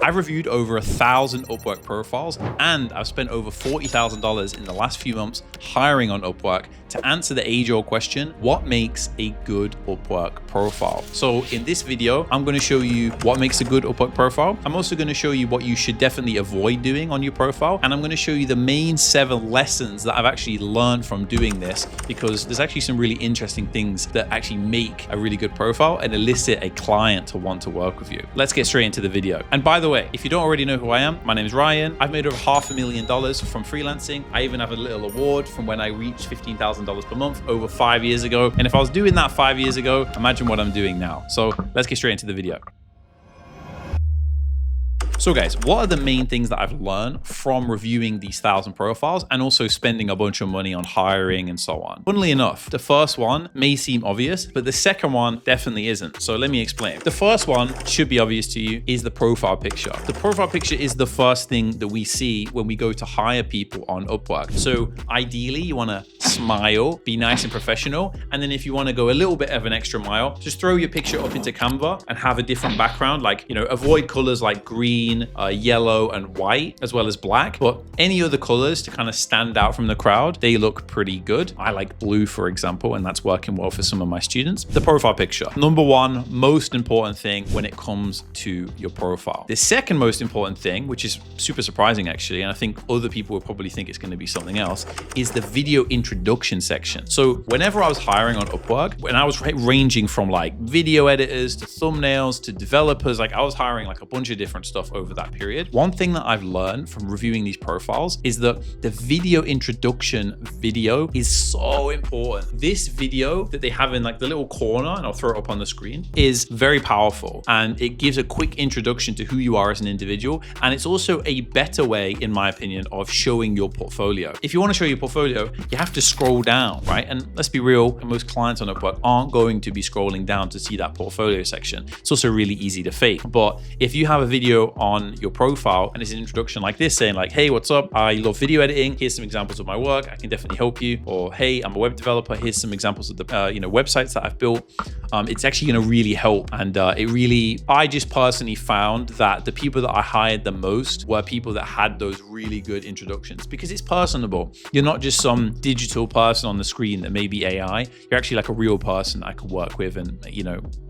I've reviewed over 1,000 Upwork profiles, and I've spent over $40,000 in the last few months hiring on Upwork to answer the age-old question, what makes a good Upwork profile? So in this video, I'm going to show you what makes a good Upwork profile. I'm also going to show you what you should definitely avoid doing on your profile. And I'm going to show you the main 7 lessons that I've actually learned from doing this, because there's actually some really interesting things that actually make a really good profile and elicit a client to want to work with you. Let's get straight into the video. And by the way, if you don't already know who I am, my name is Ryan. I've made over $500,000 from freelancing. I even have a little award from when I reached $15,000 per month over 5 years ago. And if I was doing that 5 years ago, imagine what I'm doing now. So let's get straight into the video. So guys, what are the main things that I've learned from reviewing these 1,000 profiles and also spending a bunch of money on hiring and so on? Funnily enough, the first one may seem obvious, but the second one definitely isn't. So let me explain. The first one should be obvious to you is the profile picture. The profile picture is the first thing that we see when we go to hire people on Upwork. So ideally, you want to smile, be nice and professional. And then if you want to go a little bit of an extra mile, just throw your picture up into Canva and have a different background. Like, avoid colors like green, yellow and white, as well as black, but any other colors to kind of stand out from the crowd, they look pretty good. I like blue, for example, and that's working well for some of my students. The profile picture, number one most important thing when it comes to your profile. The second most important thing, which is super surprising actually, and I think other people will probably think it's going to be something else, is the video introduction section. So whenever I was hiring on Upwork, when I was ranging from like video editors to thumbnails to developers, like I was hiring like a bunch of different stuff over that period. One thing that I've learned from reviewing these profiles is that the video introduction video is so important. This video that they have in like the little corner, and I'll throw it up on the screen, is very powerful, and it gives a quick introduction to who you are as an individual. And it's also a better way, in my opinion, of showing your portfolio. If you want to show your portfolio, you have to scroll down, right? And let's be real, most clients on Upwork aren't going to be scrolling down to see that portfolio section. It's also really easy to fake. But if you have a video on your profile and it's an introduction like this saying like, hey, what's up? I love video editing. Here's some examples of my work. I can definitely help you. Or, hey, I'm a web developer. Here's some examples of the websites that I've built. It's actually going to really help. And I just personally found that the people that I hired the most were people that had those really good introductions, because it's personable. You're not just some digital person on the screen that may be AI. You're actually like a real person I can work with and,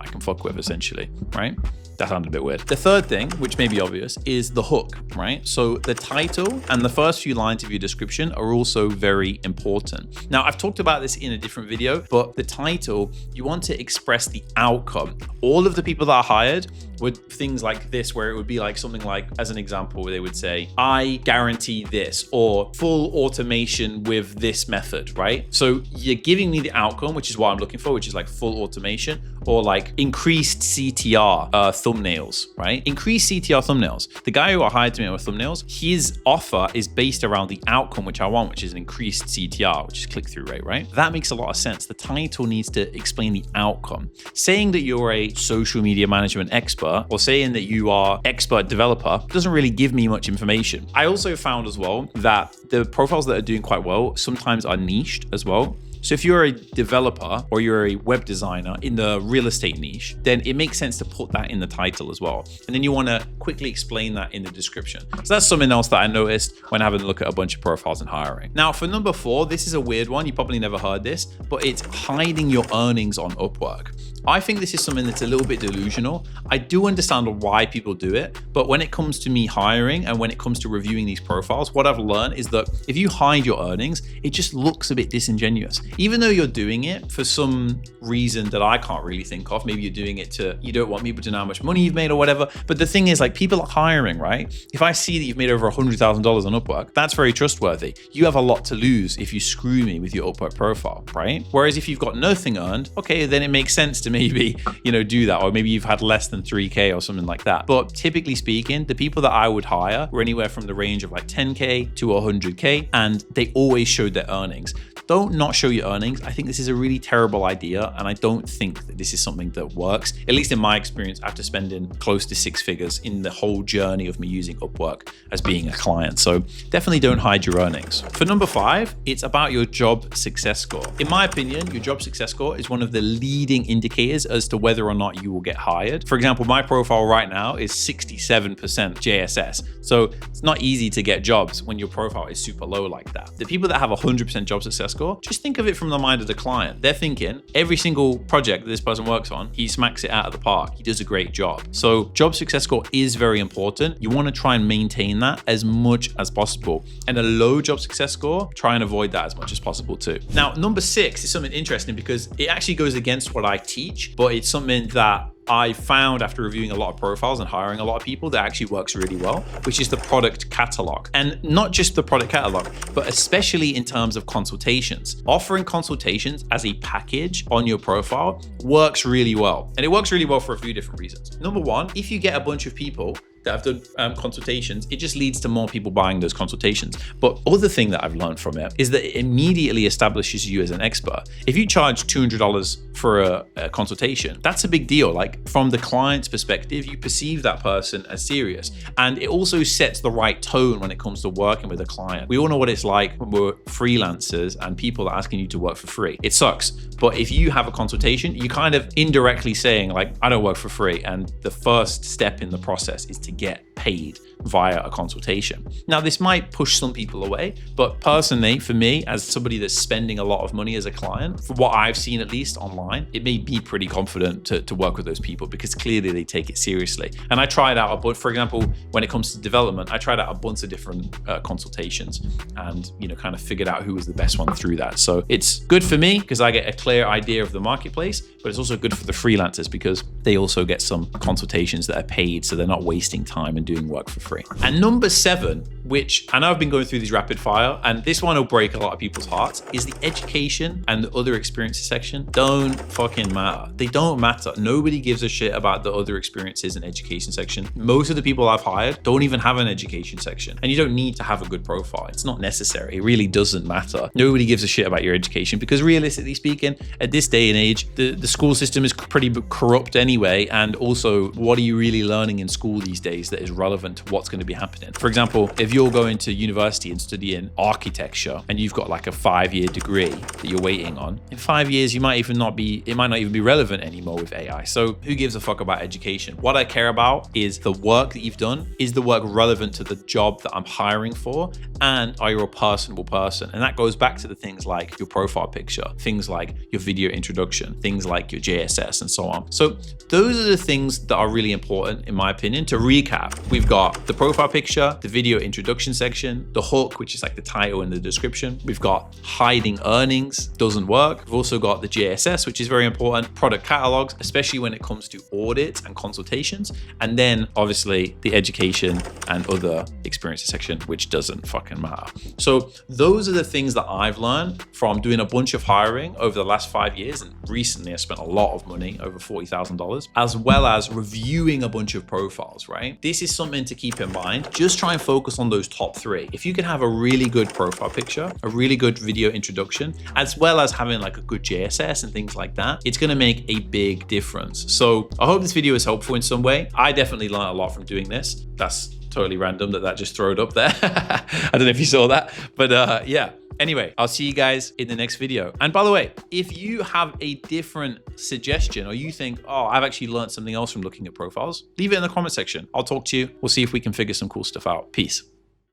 I can fuck with essentially, right? That sounded a bit weird. The third thing, which may be obvious, is the hook, right? So the title and the first few lines of your description are also very important. Now, I've talked about this in a different video, but the title, you want to express the outcome. All of the people that I hired would things like this, where it would be like something like, as an example, where they would say, I guarantee this, or full automation with this method, right? So you're giving me the outcome, which is what I'm looking for, which is like full automation, or like increased CTR thumbnails, right? Increased CTR thumbnails. The guy who I hired to make with thumbnails, his offer is based around the outcome, which I want, which is an increased CTR, which is click-through rate, right? That makes a lot of sense. The title needs to explain the outcome. Saying that you're a social media management expert or saying that you are expert developer doesn't really give me much information. I also found as well that the profiles that are doing quite well sometimes are niched as well. So if you're a developer or you're a web designer in the real estate niche, then it makes sense to put that in the title as well. And then you want to quickly explain that in the description. So that's something else that I noticed when having a look at a bunch of profiles and hiring. Now for number 4, this is a weird one. You probably never heard this, but it's hiding your earnings on Upwork. I think this is something that's a little bit delusional. I do understand why people do it, but when it comes to me hiring and when it comes to reviewing these profiles, what I've learned is that if you hide your earnings, it just looks a bit disingenuous. Even though you're doing it for some reason that I can't really think of, maybe you're doing it you don't want people to know how much money you've made or whatever. But the thing is, like, people are hiring, right? If I see that you've made over $100,000 on Upwork, that's very trustworthy. You have a lot to lose if you screw me with your Upwork profile, right? Whereas if you've got nothing earned, okay, then it makes sense to maybe, do that. Or maybe you've had less than 3K or something like that. But typically speaking, the people that I would hire were anywhere from the range of like 10K to 100K, and they always showed their earnings. Don't not show your earnings. I think this is a really terrible idea, and I don't think that this is something that works, at least in my experience, after spending close to 6 figures in the whole journey of me using Upwork as being a client. So definitely don't hide your earnings. For number 5, it's about your job success score. In my opinion, your job success score is one of the leading indicators indicators as to whether or not you will get hired. For example, my profile right now is 67% JSS. So it's not easy to get jobs when your profile is super low like that. The people that have 100% job success score, just think of it from the mind of the client. They're thinking every single project that this person works on, he smacks it out of the park. He does a great job. So job success score is very important. You want to try and maintain that as much as possible. And a low job success score, try and avoid that as much as possible too. Now, number 6 is something interesting because it actually goes against what I teach, but it's something that I found after reviewing a lot of profiles and hiring a lot of people that actually works really well, which is the product catalog. And not just the product catalog, but especially in terms of consultations. Offering consultations as a package on your profile works really well. And it works really well for a few different reasons. Number one, if you get a bunch of people that have done consultations, it just leads to more people buying those consultations. But other thing that I've learned from it is that it immediately establishes you as an expert. If you charge $200 for a consultation, that's a big deal. Like from the client's perspective, you perceive that person as serious. And it also sets the right tone when it comes to working with a client. We all know what it's like when we're freelancers and people are asking you to work for free. It sucks. But if you have a consultation, you kind of indirectly saying like, I don't work for free. And the first step in the process is to get paid via a consultation. Now, this might push some people away, but personally, for me, as somebody that's spending a lot of money as a client, from what I've seen at least online, it made me pretty confident to work with those people because clearly they take it seriously. And I tried out a bunch, for example, when it comes to development, I tried out a bunch of different consultations and, kind of figured out who was the best one through that. So it's good for me because I get a clear idea of the marketplace, but it's also good for the freelancers because they also get some consultations that are paid, so they're not wasting time and doing work for free. And number 7, which I know I've been going through these rapid fire, and this one will break a lot of people's hearts, is the education and the other experiences section don't fucking matter. They don't matter. Nobody gives a shit about the other experiences and education section. Most of the people I've hired don't even have an education section, and you don't need to have a good profile. It's not necessary. It really doesn't matter. Nobody gives a shit about your education because realistically speaking, at this day and age, the school system is pretty corrupt anyway, and also what are you really learning in school these days that is relevant to what's going to be happening? For example, if you're going to university and studying architecture and you've got like a 5-year degree that you're waiting on, in 5 years it might not even be relevant anymore with AI. So who gives a fuck about education? What I care about is the work that you've done. Is the work relevant to the job that I'm hiring for? And are you a personable person? And that goes back to the things like your profile picture, things like your video introduction, things like your JSS and so on. So those are the things that are really important in my opinion. To recap, we've got the profile picture, the video introduction section, the hook, which is like the title and the description. We've got hiding earnings, doesn't work. We've also got the JSS, which is very important, product catalogs, especially when it comes to audits and consultations. And then obviously the education and other experiences section, which doesn't fucking matter. So those are the things that I've learned from doing a bunch of hiring over the last 5 years. And recently I spent a lot of money, over $40,000, as well as reviewing a bunch of profiles, right? This is something to keep in mind. Just try and focus on those top 3. If you can have a really good profile picture, a really good video introduction, as well as having like a good JSS and things like that, it's going to make a big difference. So I hope this video is helpful in some way. I definitely learned a lot from doing this. That's totally random that just throwed up there. I don't know if you saw that, but yeah. Anyway, I'll see you guys in the next video. And by the way, if you have a different suggestion or you think, oh, I've actually learned something else from looking at profiles, leave it in the comment section. I'll talk to you. We'll see if we can figure some cool stuff out. Peace.